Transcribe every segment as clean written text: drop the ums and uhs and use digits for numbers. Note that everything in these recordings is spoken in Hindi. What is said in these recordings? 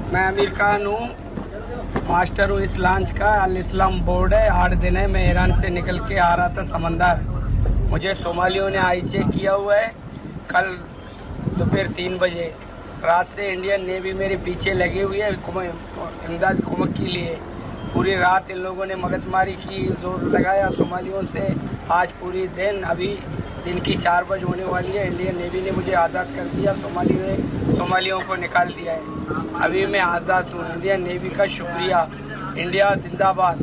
मैं अमीर खान हूँ, मास्टर हूँ इस लॉन्च का। अल इस्लाम बोर्ड है, 8 दिन है। मैं ईरान से निकल के आ रहा था समंदर, मुझे सोमालियों ने आई चेक किया हुआ है कल दोपहर 3 बजे। रात से इंडियन नेवी मेरे पीछे लगी हुई है इमदाद कुमक के लिए। पूरी रात इन लोगों ने मगजमारी की, जोर लगाया सोमालियों से। आज पूरी दिन, अभी दिन की 4 बजे होने वाली है, इंडियन नेवी ने मुझे आज़ाद कर दिया। सोमालियों को निकाल दिया है। अभी मैं आज़ाद हूँ। इंडियन नेवी का शुक्रिया। इंडिया जिंदाबाद।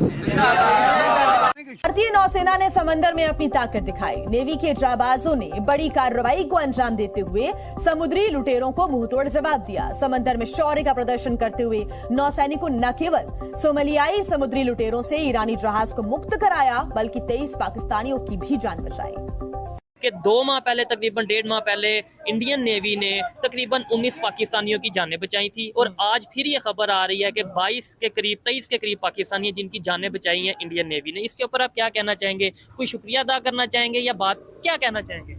भारतीय नौसेना ने समंदर में अपनी ताकत दिखाई। नेवी के जाबाजों ने बड़ी कार्रवाई को अंजाम देते हुए समुद्री लुटेरों को मुंहतोड़ जवाब दिया। समंदर में शौर्य का प्रदर्शन करते हुए नौसैनिकों न केवल सोमालियाई समुद्री लुटेरों से ईरानी जहाज को मुक्त कराया, बल्कि 23 पाकिस्तानियों की भी जान बचाई। कि 2 माह पहले, तकरीबन 1.5 माह पहले, इंडियन नेवी ने तकरीबन 19 पाकिस्तानियों की जानें बचाई थी। और आज फिर ये खबर आ रही है कि 23 के करीब पाकिस्तानी जिनकी जानें बचाई हैं इंडियन नेवी ने। इसके ऊपर आप क्या कहना चाहेंगे? कोई शुक्रिया अदा करना चाहेंगे या बात क्या कहना चाहेंगे?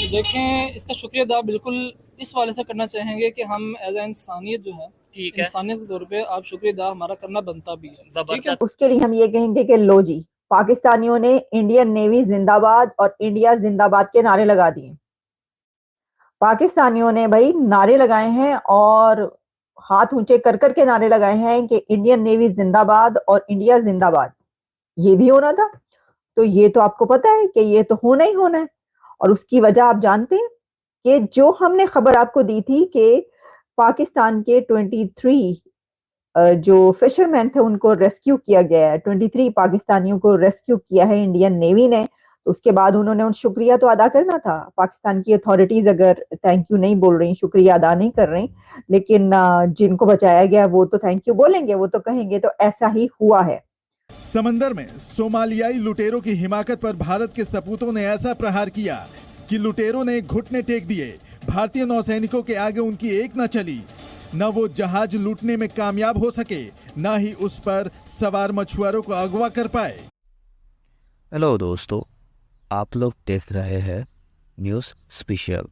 देखें, इसका शुक्रिया अदा बिल्कुल इस वाले से करना चाहेंगे कि हम एज ए इंसानियत जो है, ठीक है, इंसानियत के तौर पे आप शुक्रिया अदा हमारा करना बनता भी है। जबरदस्त। उसके लिए हम ये कहेंगे कि लो जी, पाकिस्तानियों ने इंडियन नेवी जिंदाबाद और इंडिया जिंदाबाद के नारे लगा दिए। पाकिस्तानियों ने भाई नारे लगाए हैं और हाथ ऊंचे कर कर के नारे लगाए हैं कि इंडियन नेवी जिंदाबाद और इंडिया जिंदाबाद। ये भी होना था, तो ये तो आपको पता है कि ये तो होना ही होना है। और उसकी वजह आप जानते हैं कि जो हमने खबर आपको दी थी कि पाकिस्तान के 23 जो फिशरमैन थे उनको रेस्क्यू किया गया है। 23 पाकिस्तानियों को रेस्क्यू किया है इंडियन नेवी ने। तो उसके बाद उन्होंने उन शुक्रिया तो अदा करना था। पाकिस्तान की अथॉरिटीज अगर थैंक यू नहीं बोल रही, शुक्रिया अदा नहीं कर रही, लेकिन जिनको बचाया गया वो तो थैंक यू बोलेंगे, वो तो कहेंगे। तो ऐसा ही हुआ है। समंदर में सोमालियाई लुटेरों की हिमाकत पर भारत के सपूतों ने ऐसा प्रहार किया कि लुटेरों ने घुटने टेक दिए। भारतीय नौसैनिकों के आगे उनकी एक न चली। न वो जहाज लूटने में कामयाब हो सके, न ही उस पर सवार मछुआरों को अगवा कर पाए। हेलो दोस्तों, आप लोग देख रहे हैं न्यूज़ स्पेशल।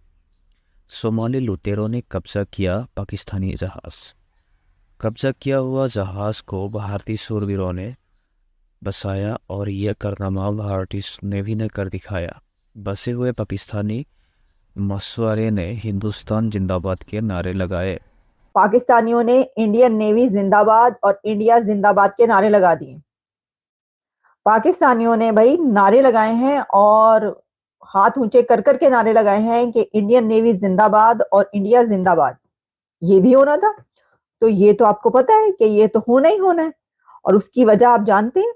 सोमाली लुटेरों ने कब्जा किया पाकिस्तानी जहाज। कब्जा किया हुआ जहाज को भारतीय शूरवीरों ने बसाया और यह कारनामा भारतीय नेवी ने कर दिखाया। बसे हुए पाकिस्तानी मछुआरे ने हिंदुस्तान जिंदाबाद के नारे लगाए। पाकिस्तानियों ने इंडियन नेवी जिंदाबाद और इंडिया जिंदाबाद के नारे लगा दिए। पाकिस्तानियों ने भाई नारे लगाए हैं और हाथ ऊंचे कर कर के नारे लगाए हैं कि इंडियन नेवी जिंदाबाद और इंडिया जिंदाबाद। ये भी होना था, तो ये तो आपको पता है कि ये तो होना ही होना है। और उसकी वजह आप जानते हैं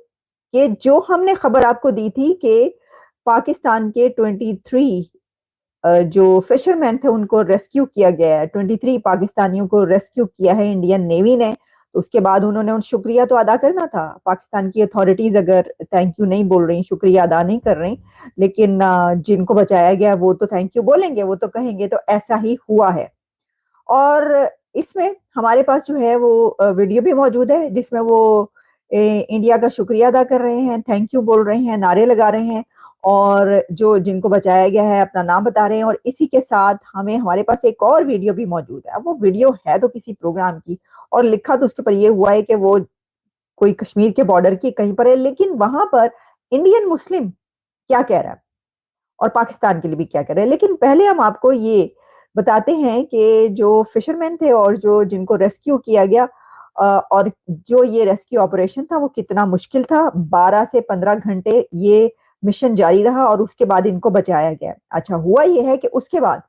कि जो हमने खबर आपको दी थी कि पाकिस्तान के 23 जो फिशरमैन थे उनको रेस्क्यू किया गया है। 23 पाकिस्तानियों को रेस्क्यू किया है इंडियन नेवी ने। तो उसके बाद उन्होंने उन शुक्रिया तो अदा करना था। पाकिस्तान की अथॉरिटीज अगर थैंक यू नहीं बोल रही, शुक्रिया अदा नहीं कर रही, लेकिन जिनको बचाया गया वो तो थैंक यू बोलेंगे, वो तो कहेंगे। तो ऐसा ही हुआ है। और इसमें हमारे पास जो है वो वीडियो भी मौजूद है जिसमें वो इंडिया का शुक्रिया अदा कर रहे हैं, थैंक यू बोल रहे हैं, नारे लगा रहे हैं और जो जिनको बचाया गया है अपना नाम बता रहे हैं। और इसी के साथ हमारे पास एक और वीडियो भी मौजूद है। अब वो वीडियो है तो किसी प्रोग्राम की, और लिखा तो उसके ऊपर ये हुआ है कि वो कोई कश्मीर के बॉर्डर की कहीं पर है, लेकिन वहां पर इंडियन मुस्लिम क्या कह रहा है और पाकिस्तान के लिए भी क्या कह रहा है। लेकिन पहले हम आपको ये बताते हैं कि जो फिशरमैन थे और जो जिनको रेस्क्यू किया गया और जो ये रेस्क्यू ऑपरेशन था वो कितना मुश्किल था। 12 से 15 घंटे ये मिशन जारी रहा और उसके बाद इनको बचाया गया। अच्छा, हुआ ये है कि उसके बाद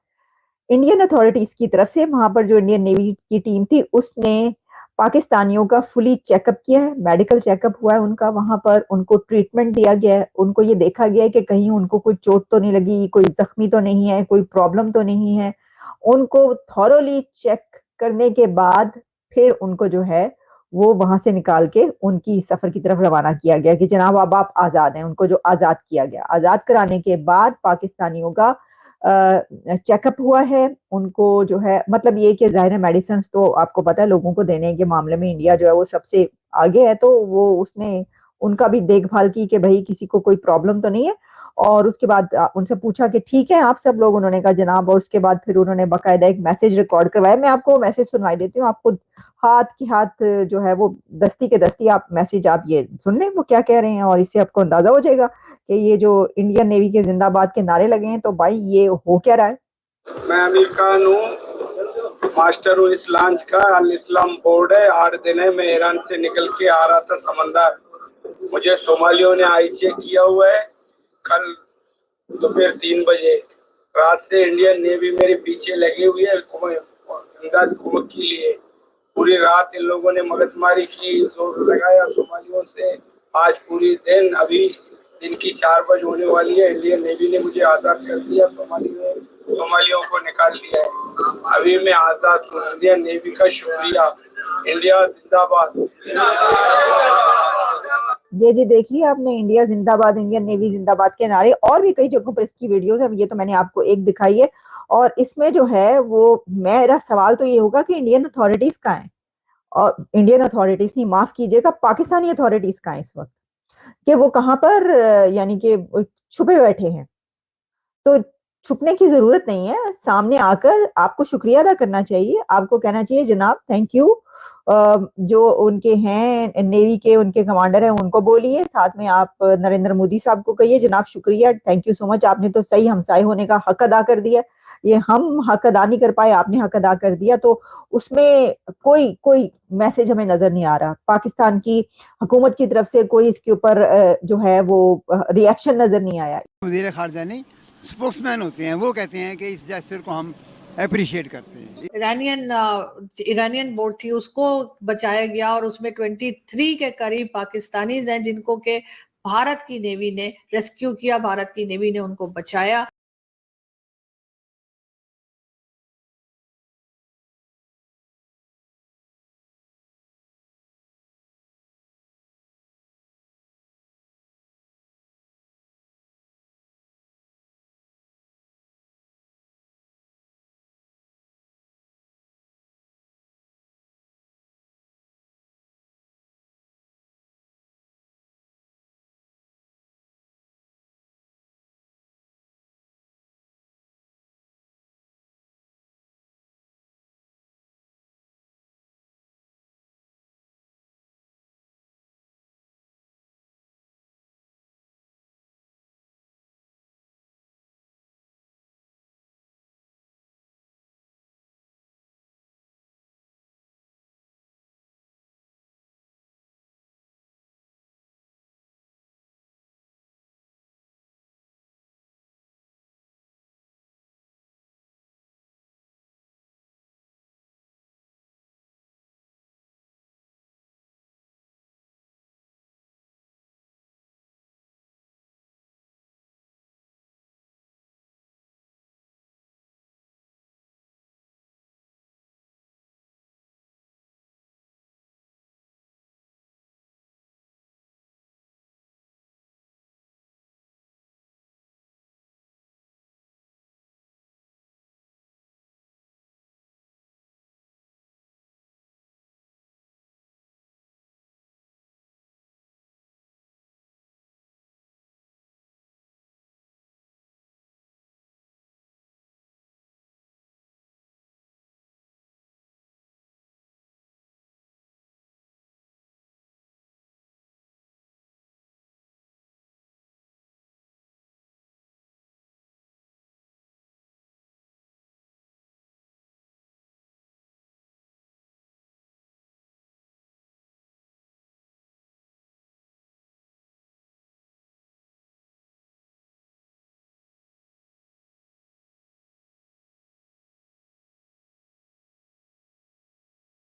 इंडियन अथॉरिटीज की तरफ से वहां पर जो इंडियन नेवी की टीम थी उसने पाकिस्तानियों का फुली चेकअप किया है, मेडिकल चेकअप हुआ है उनका। वहां पर उनको ट्रीटमेंट दिया गया है, उनको ये देखा गया है कि कहीं उनको कोई चोट तो नहीं लगी, कोई जख्मी तो नहीं है, कोई प्रॉब्लम तो नहीं है। उनको थॉरोली चेक करने के बाद फिर उनको जो है वो वहां से निकाल के उनकी सफर की तरफ रवाना किया गया कि जनाब अब आप आजाद हैं। उनको जो आजाद किया गया, आजाद कराने के बाद पाकिस्तानियों का चेकअप हुआ है। उनको जो है मतलब ये कि जाहिर है मेडिसिन तो आपको पता है लोगों को देने के मामले में इंडिया जो है वो सबसे आगे है, तो वो उसने उनका भी देखभाल की कि भाई किसी को कोई प्रॉब्लम तो नहीं है। और उसके बाद उनसे पूछा कि ठीक है आप सब लोग, उन्होंने कहा जनाब, और उसके बाद फिर उन्होंने बाकायदा एक मैसेज रिकॉर्ड करवाया। मैं आपको मैसेज सुनवाई देती हूँ, आपको हाथ की हाथ जो है वो दस्ती के दस्ती आप मैसेज आप ये सुन लें वो क्या कह रहे हैं, और इससे आपको अंदाजा हो जाएगा कि ये जो इंडियन नेवी के जिंदाबाद के नारे लगे हैं तो भाई ये हो क्या रहा है। मैं अमीर खान हूँ, मास्टर हूँ इस लॉन्च का। अल इस्लाम बोर्ड है। 8 दिन है मैं ईरान से निकल के आ रहा था समंदर, मुझे सोमालियों ने हाईजैक किया हुआ है। कल दोपहर 3 बजे रात से इंडियन नेवी मेरे पीछे लगी हुई है इमदाद के लिए। पूरी रात इन लोगों ने मगजमारी की, जोर लगाया सोमालियों से। आज पूरी दिन, अभी दिन की 4 बजे होने वाली है, इंडियन नेवी ने मुझे आज़ाद कर दिया। सोमालियों को निकाल लिया है। अभी मैं आज़ाद हूँ। इंडियन नेवी का शुक्रिया। इंडिया जिंदाबाद। ये जी देखिए आपने, इंडिया जिंदाबाद, इंडियन नेवी जिंदाबाद के नारे, और भी कई जगहों पर इसकी वीडियोस है। ये तो मैंने आपको एक दिखाई है, और इसमें जो है वो मेरा सवाल तो ये होगा कि इंडियन अथॉरिटीज कहाँ हैं, और इंडियन अथॉरिटीज नहीं, माफ कीजिएगा, पाकिस्तानी अथॉरिटीज कहाँ हैं इस वक्त, कि वो कहाँ पर यानी कि छुपे बैठे हैं। तो छुपने की जरूरत नहीं है, सामने आकर आपको शुक्रिया अदा करना चाहिए। आपको कहना चाहिए जनाब थैंक यू, जो उनके हैं नेवी के, उनके कमांडर हैं उनको बोलिए, साथ में आप नरेंद्र मोदी साहब को कहिए जनाब शुक्रिया, थैंक यू सो मच, आपने तो सही हमसाए होने का हक अदा कर दिया। ये हम हक अदा नहीं कर पाए, आपने हक अदा कर दिया। तो उसमें कोई मैसेज हमें नजर नहीं आ रहा, पाकिस्तान की हुकूमत की तरफ से कोई इसके ऊपर जो है वो रिएक्शन नजर नहीं आया। वज़ीर ख़ारजा नहीं, स्पोक्समैन होते हैं, वो कहते हैं कि इस जेस्चर को हम अप्रिशिएट करते हैं। ईरानियन बोट थी, उसको बचाया गया, और उसमें 23 के करीब पाकिस्तानीज हैं जिनको के भारत की नेवी ने रेस्क्यू किया, भारत की नेवी ने उनको बचाया।